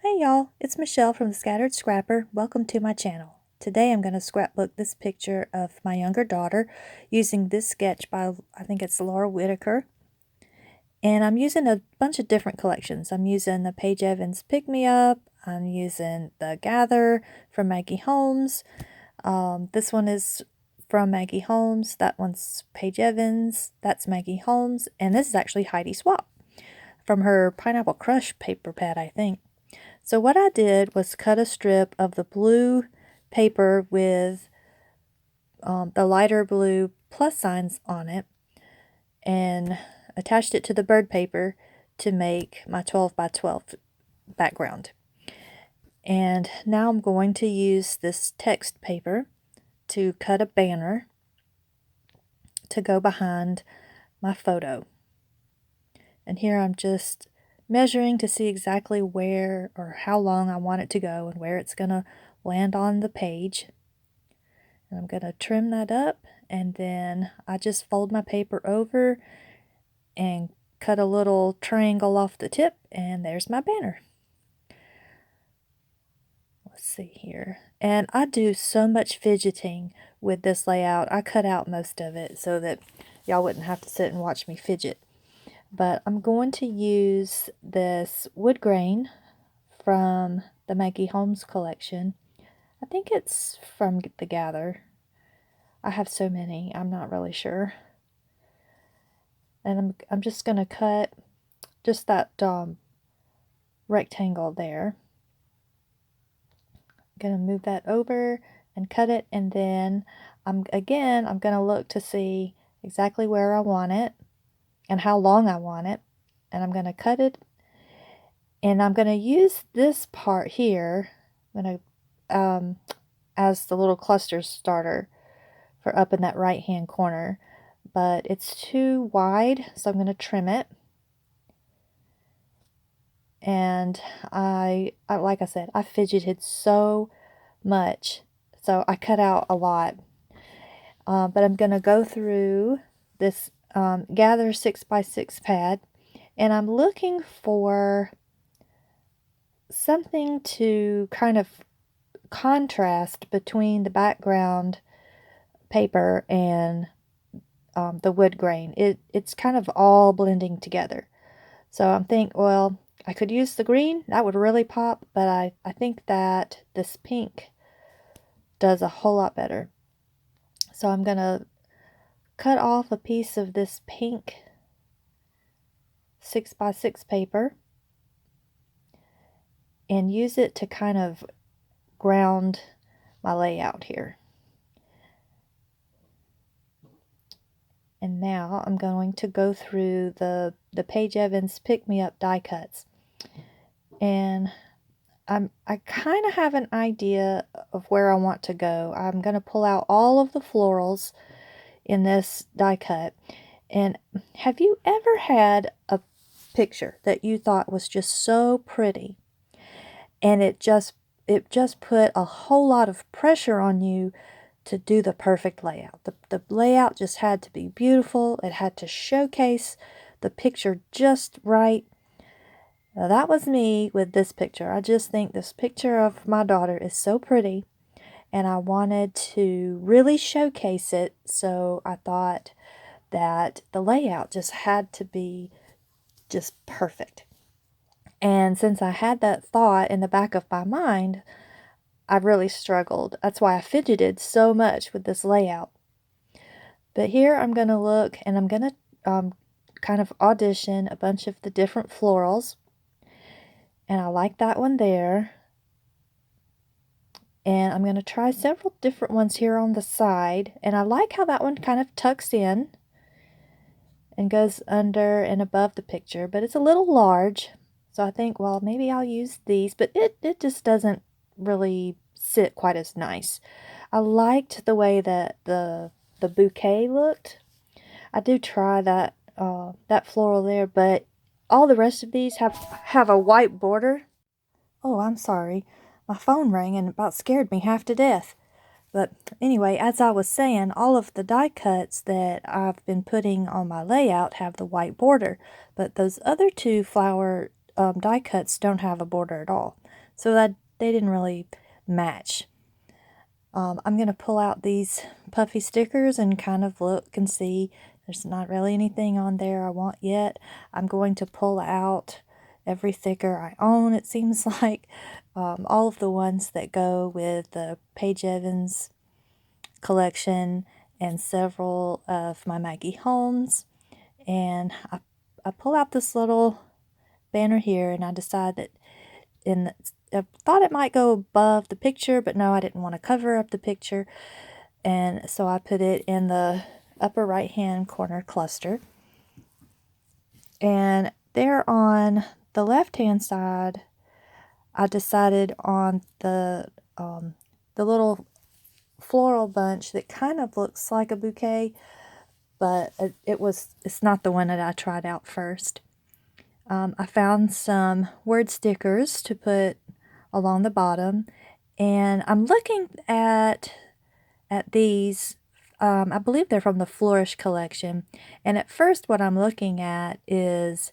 Hey y'all, it's Michelle from the Scattered Scrapper. Welcome to my channel. Today I'm going to scrapbook this picture of my younger daughter using this sketch by, I think it's Laura Whitaker. And I'm using a bunch of different collections. I'm using the Paige Evans Pick Me Up. I'm using the Gather from Maggie Holmes. This one is from Maggie Holmes. That one's Paige Evans. That's Maggie Holmes. And this is actually Heidi Swap from her Pineapple Crush paper pad, I think. So what I did was cut a strip of the blue paper with the lighter blue plus signs on it and attached it to the bird paper to make my 12 by 12 background. And now I'm going to use this text paper to cut a banner to go behind my photo. And here I'm just measuring to see exactly where or how long I want it to go and where it's going to land on the page. And I'm going to trim that up, and then I just fold my paper over and cut a little triangle off the tip, and there's my banner. Let's see here. And I do so much fidgeting with this layout. I cut out most of it so that y'all wouldn't have to sit and watch me fidget. But I'm going to use this wood grain from the Maggie Holmes collection. I think it's from the Gather. I have so many, I'm not really sure. And I'm just going to cut just that rectangle there. I'm going to move that over and cut it, and then I'm going to look to see exactly where I want it and how long I want it, and I'm going to cut it, and I'm going to use this part here. I'm going to as the little cluster starter for up in that right hand corner, but it's too wide, so I'm going to trim it. And I like I said, I fidgeted so much, so I cut out a lot. But I'm going to go through this Gather 6x6 pad, and I'm looking for something to kind of contrast between the background paper and the wood grain. It's kind of all blending together. So I'm thinking, well, I could use the green. That would really pop, but I think that this pink does a whole lot better. So I'm going to cut off a piece of this pink 6x6 paper and use it to kind of ground my layout here. And now I'm going to go through the Paige Evans Pick Me Up die cuts. And I kind of have an idea of where I want to go. I'm going to pull out all of the florals in this die cut. And have you ever had a picture that you thought was just so pretty, and it just put a whole lot of pressure on you to do the perfect layout? The layout just had to be beautiful. It had to showcase the picture just right. Now, that was me with this picture. I just think this picture of my daughter is so pretty, and I wanted to really showcase it, so I thought that the layout just had to be just perfect. And since I had that thought in the back of my mind, I really struggled. That's why I fidgeted so much with this layout. But here I'm going to look, and I'm going to kind of audition a bunch of the different florals. And I like that one there. And I'm going to try several different ones here on the side. And I like how that one kind of tucks in and goes under and above the picture. But it's a little large. So I think, well, maybe I'll use these. But it just doesn't really sit quite as nice. I liked the way that the bouquet looked. I do try that that floral there, but all the rest of these have a white border. Oh, I'm sorry. My phone rang and about scared me half to death. But anyway, as I was saying, all of the die cuts that I've been putting on my layout have the white border, but those other two flower die cuts don't have a border at all. so that they didn't really match. I'm going to pull out these puffy stickers and kind of look and see. There's not really anything on there I want yet. I'm going to pull out every sticker I own, it seems like. All of the ones that go with the Paige Evans collection and several of my Maggie Holmes. And I pull out this little banner here, and I decide that I thought it might go above the picture, but no, I didn't want to cover up the picture. And so I put it in the upper right hand corner cluster. And there on the left hand side, I decided on the little floral bunch that kind of looks like a bouquet, but it's not the one that I tried out first. I found some word stickers to put along the bottom, and I'm looking at these. I believe they're from the Flourish collection, and at first what I'm looking at is,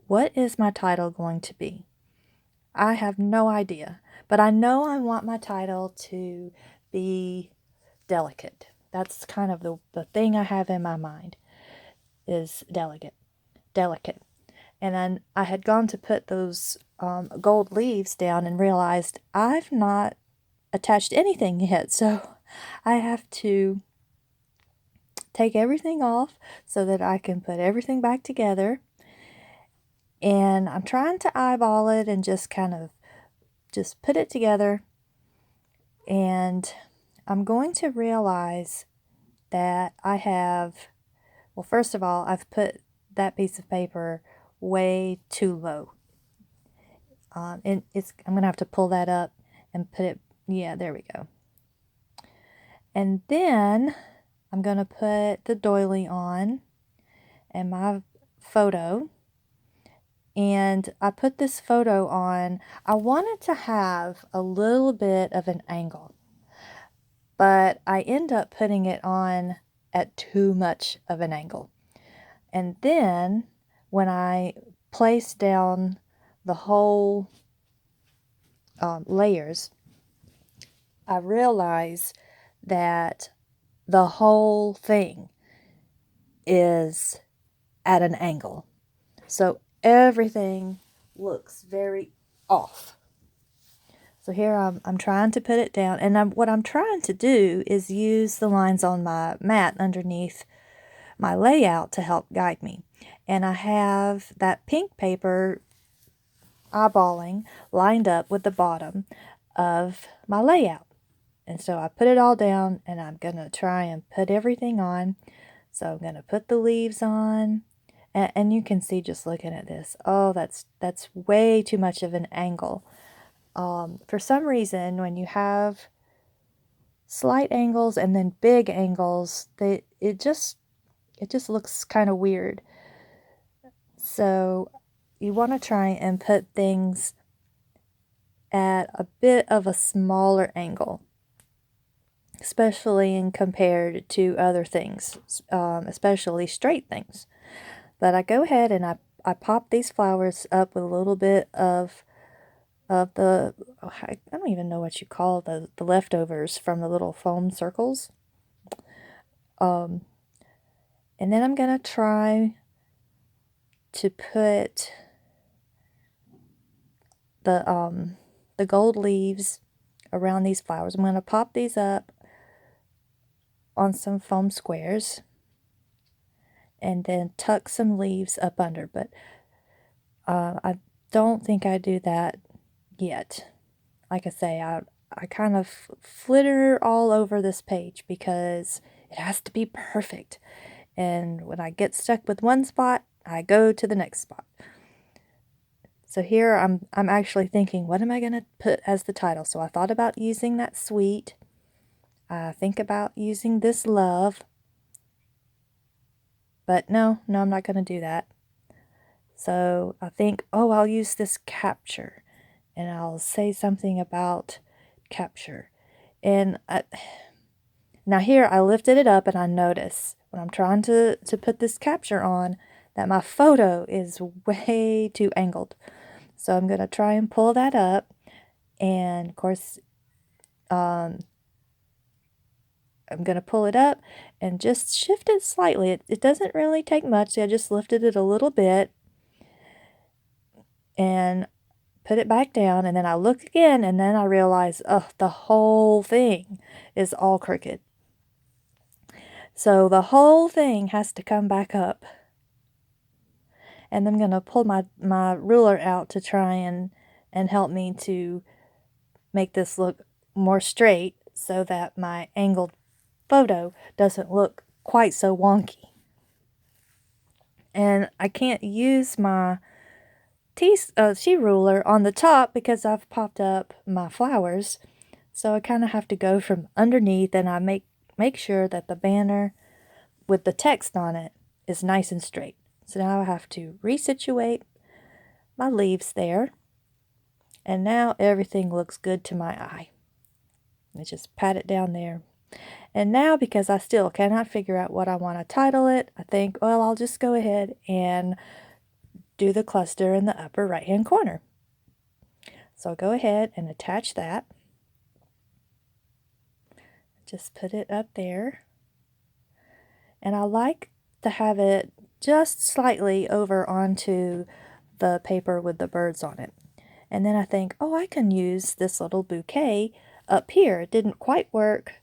what is my title going to be? I have no idea, but I know I want my title to be delicate. That's kind of the thing I have in my mind, is delicate. And then I had gone to put those gold leaves down and realized I've not attached anything yet. So I have to take everything off so that I can put everything back together. And I'm trying to eyeball it and just kind of just put it together. And I'm going to realize that I have, well, first of all, I've put that piece of paper way too low. And I'm going to have to pull that up and put it, yeah, there we go. And then I'm going to put the doily on and my photo. And I put this photo on. I wanted to have a little bit of an angle, but I end up putting it on at too much of an angle. And then when I place down the whole layers, I realize that the whole thing is at an angle. So everything looks very off. So here I'm trying to put it down, and what I'm trying to do is use the lines on my mat underneath my layout to help guide me. And I have that pink paper eyeballing lined up with the bottom of my layout. And so I put it all down, and I'm going to try and put everything on. So I'm going to put the leaves on, and you can see just looking at this, oh, that's way too much of an angle. For some reason, when you have slight angles and then big angles, it just looks kind of weird. So you want to try and put things at a bit of a smaller angle, especially in compared to other things, especially straight things. But I go ahead and I pop these flowers up with a little bit of the, I don't even know what you call the leftovers from the little foam circles. And then I'm going to try to put the gold leaves around these flowers. I'm going to pop these up on some foam squares and then tuck some leaves up under, but I don't think I do that yet. Like I say, I kind of flitter all over this page because it has to be perfect. And when I get stuck with one spot, I go to the next spot. So here I'm actually thinking, what am I going to put as the title? So I thought about using that sweet. I think about using this love. But no, I'm not going to do that. So I think, oh, I'll use this capture. And I'll say something about capture. And now here I lifted it up and I notice when I'm trying to put this capture on that my photo is way too angled. So I'm going to try and pull that up And of course, I'm going to pull it up and just shift it slightly. It doesn't really take much. So I just lifted it a little bit and put it back down, and then I look again, and then I realize, oh, the whole thing is all crooked. So the whole thing has to come back up. And I'm going to pull my ruler out to try and help me to make this look more straight so that my angled photo doesn't look quite so wonky. And I can't use my sheet ruler on the top because I've popped up my flowers. So I kind of have to go from underneath, and I make sure that the banner with the text on it is nice and straight. So now I have to resituate my leaves there. And now everything looks good to my eye. I just pat it down there. And now, because I still cannot figure out what I want to title it, I think, well, I'll just go ahead and do the cluster in the upper right hand corner. So I'll go ahead and attach that. Just put it up there. And I like to have it just slightly over onto the paper with the birds on it. And then I think, oh, I can use this little bouquet up here. It didn't quite work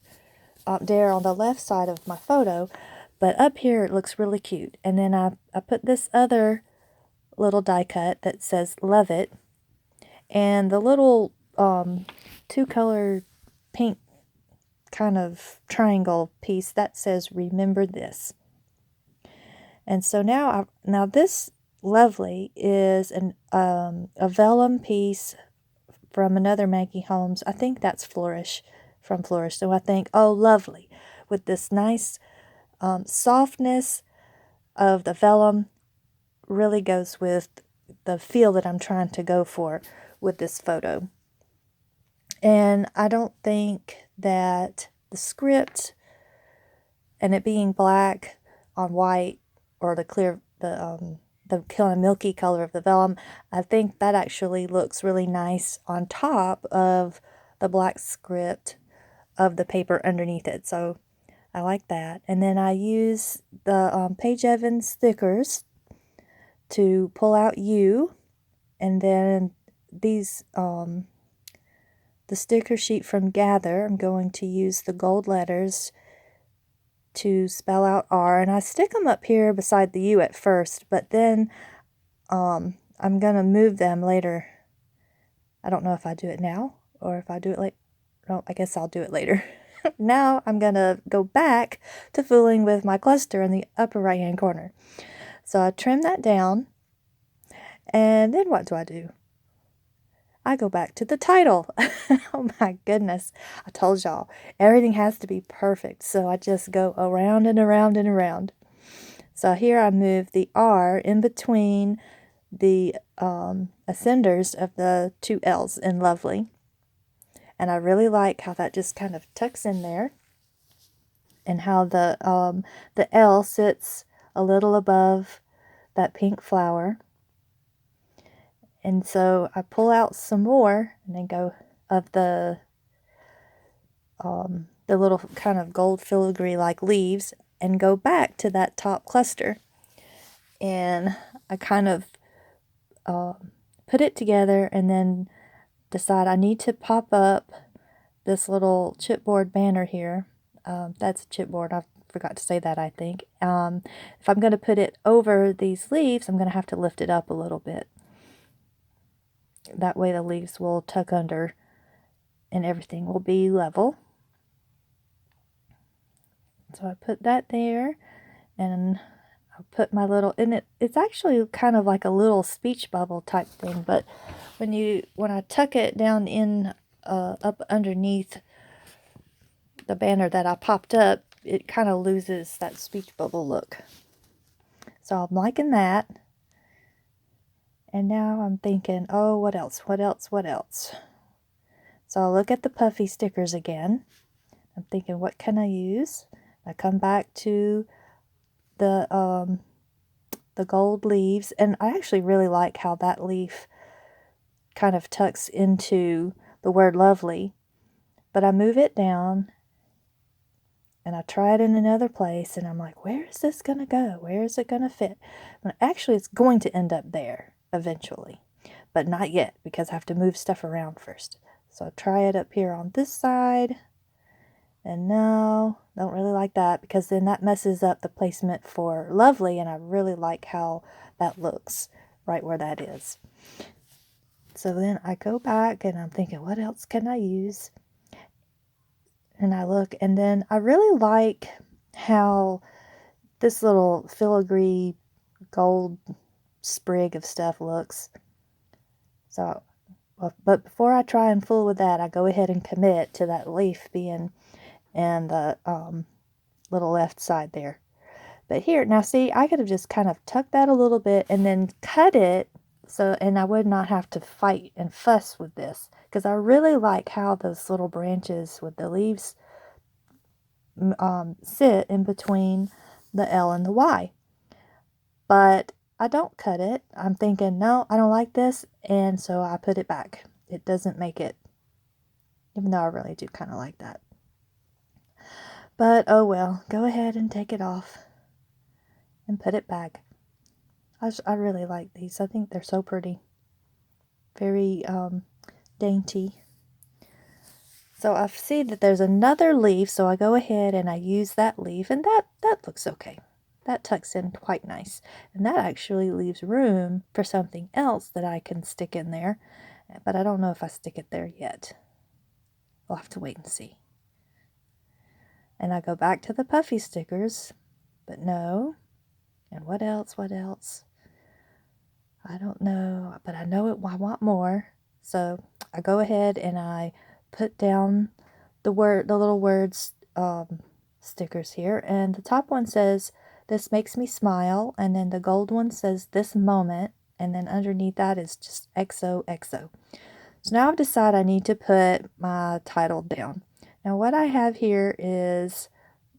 up there on the left side of my photo, but up here it looks really cute. And then I put this other little die cut that says "Love It," and the little two-color pink kind of triangle piece that says "Remember This." And so now this lovely is a vellum piece from another Maggie Holmes. I think that's Flourish, from Flourish. So I think, oh, lovely, with this nice softness of the vellum, really goes with the feel that I'm trying to go for with this photo. And I don't think that the script and it being black on white, or the clear, the kind of milky color of the vellum, I think that actually looks really nice on top of the black script of the paper underneath it. So I like that. And then I use the Paige Evans stickers to pull out "You," and then these the sticker sheet from Gather, I'm going to use the gold letters to spell out R, and I stick them up here beside the U at first, but then I'm going to move them later. I don't know if I do it now or if I do it later. No, I guess I'll do it later. Now I'm going to go back to fooling with my cluster in the upper right hand corner. So I trim that down, and then what do? I go back to the title. Oh my goodness. I told y'all, everything has to be perfect. So I just go around and around and around. So here I move the R in between the ascenders of the two L's in Lovely. And I really like how that just kind of tucks in there, and how the L sits a little above that pink flower. And so I pull out some more, and then go of the little kind of gold filigree like leaves, and go back to that top cluster. And I kind of put it together, and then decide I need to pop up this little chipboard banner here. That's a chipboard. I forgot to say that, I think. If I'm going to put it over these leaves, I'm going to have to lift it up a little bit. That way the leaves will tuck under and everything will be level. So I put that there, and I'll put my little, and it's actually kind of like a little speech bubble type thing, but when I tuck it down in up underneath the banner that I popped up, it kind of loses that speech bubble look. So I'm liking that. And now I'm thinking, oh, what else? So I'll look at the puffy stickers again. I'm thinking, what can I use? I come back to the gold leaves, and I actually really like how that leaf kind of tucks into the word lovely, but I move it down and I try it in another place and I'm like, where is this going to go? Where is it going to fit? But actually, it's going to end up there eventually, but not yet because I have to move stuff around first. So I try it up here on this side, and no, don't really like that because then that messes up the placement for lovely, and I really like how that looks right where that is. So then I go back and I'm thinking, what else can I use? And I look, and then I really like how this little filigree gold sprig of stuff looks. So, but before I try and fool with that, I go ahead and commit to that leaf being in the little left side there. But here, now see, I could have just kind of tucked that a little bit and then cut it so, and I would not have to fight and fuss with this because I really like how those little branches with the leaves sit in between the L and the Y. But I don't cut it. I'm thinking, no, I don't like this, and so I put it back. It doesn't make it, even though I really do kind of like that. But oh well, go ahead and take it off and put it back. I really like these. I think they're so pretty. Very dainty. So I see that there's another leaf, so I go ahead and I use that leaf, and that looks okay. That tucks in quite nice. And that actually leaves room for something else that I can stick in there, but I don't know if I stick it there yet. We'll have to wait and see. And I go back to the puffy stickers, but no. And what else? What else? I don't know, but I know I want more. So I go ahead and I put down the little words stickers here, and the top one says, "This makes me smile," and then the gold one says, "This moment," and then underneath that is just XOXO. So now I've decided I need to put my title down. Now what I have here is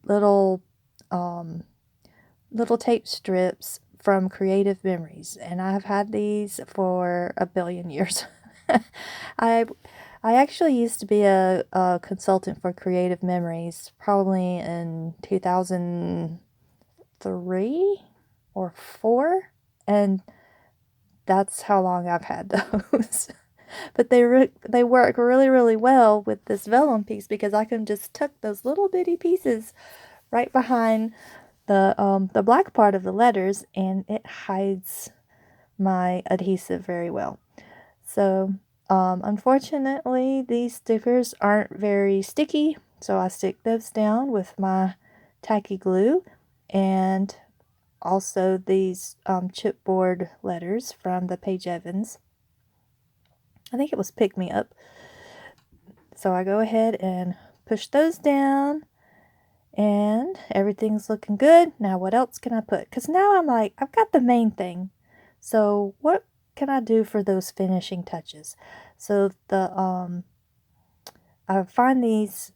little tape strips from Creative Memories, and I've had these for a billion years. I actually used to be a consultant for Creative Memories probably in 2003 or 4, and that's how long I've had those. But they work really, really well with this vellum piece because I can just tuck those little bitty pieces right behind the black part of the letters, and it hides my adhesive very well. So unfortunately, these stickers aren't very sticky, so I stick those down with my tacky glue, and also these chipboard letters from the Page Evans. I think it was Pick Me Up. So I go ahead and push those down, and everything's looking good. Now what else can I put? Because now I'm like, I've got the main thing. So what can I do for those finishing touches? So I find these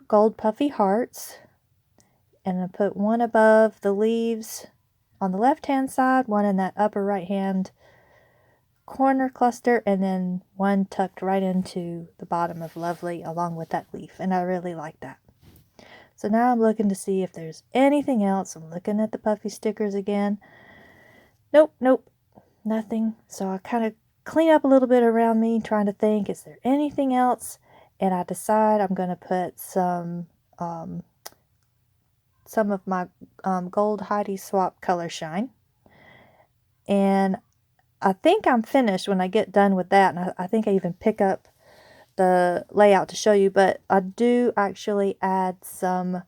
gold puffy hearts, and I put one above the leaves on the left hand side, one in that upper right hand corner cluster, and then one tucked right into the bottom of Lovely along with that leaf, and I really like that. So now I'm looking to see if there's anything else. I'm looking at the puffy stickers again. Nope, nothing. So I kind of clean up a little bit around me, trying to think, is there anything else? And I decide I'm going to put some of my gold Heidi Swap Color Shine. And I think I'm finished when I get done with that. And I think I even pick up the layout to show you, but I do actually add some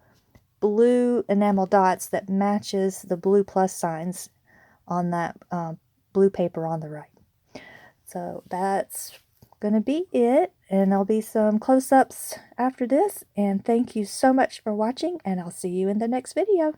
blue enamel dots that matches the blue plus signs on that blue paper on the right. So that's gonna be it, and there'll be some close-ups after this, and thank you so much for watching, and I'll see you in the next video.